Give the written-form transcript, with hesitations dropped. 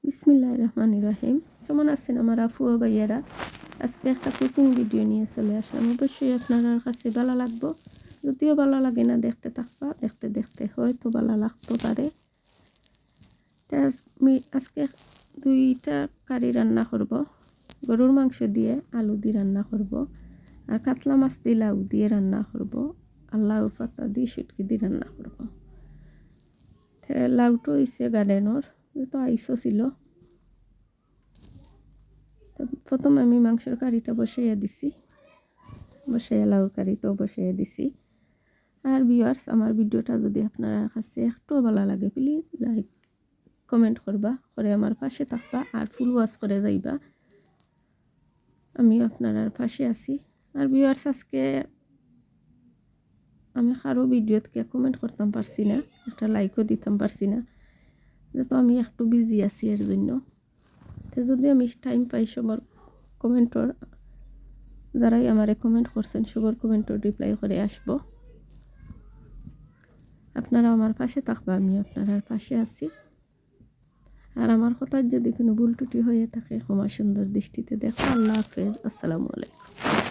বিসমিল্লাহির রহমানির রহিম। কেমন আছেন আমার আফু ও ভাইয়ারা? আজকে একটা কুকিং ভিডিও নিয়ে চলে আসলাম। অবশ্যই আপনার কাছে ভালো লাগবো। যদিও ভালো লাগে না, দেখতে থাকবা, দেখতে দেখতে হয়তো ভালো লাগতে পারে। আমি আজকে দুইটা কারি রান্না করব। গরুর মাংস দিয়ে আলু দিয়ে রান্না করব, আর কাতলা মাছ দিয়ে লাউ দিয়ে রান্না করব, আর লাউ পাতা দিয়ে শুটকি দিয়ে রান্না করব। লাউটো হয়েছে গার্ডেনর, তো আইসও ছিল। প্রথম আমি মাংসের কারিটা বসাইয়া দিছি, বসাইয়া লাউর কারিটাও বসাইয়া দিছি। আর ভিউয়ার্স, আমার ভিডিওটা যদি আপনার কাছে একটু ভালো লাগে, প্লিজ লাইক কমেন্ট করবা, করে আমার পাশে থাকবা, আর ফুল ওয়াচ করে যাইবা। আমি আপনার পাশে আছি। আর ভিউয়ার্স, আজকে আমি কারো ভিডিওতে কমেন্ট করতাম পারছি না, একটা লাইকও দিতাম পারছি না, যেহেতু আমি একটু বিজি আছি এর জন্য। তো যদি আমি টাইম পাই, সবার কমেন্টর যারাই আমারে কমেন্ট করছেন সবার কমেন্টর রিপ্লাই করে আসবো। আপনারা আমার পাশে থাকবা, আমি আপনার পাশে আছি। আর আমার কথার যদি কোনো ভুল ত্রুটি হয়ে থাকে, ক্ষমা সুন্দর দৃষ্টিতে দেখো। আল্লাহ হাফেজ, আসসালামু আলাইকুম।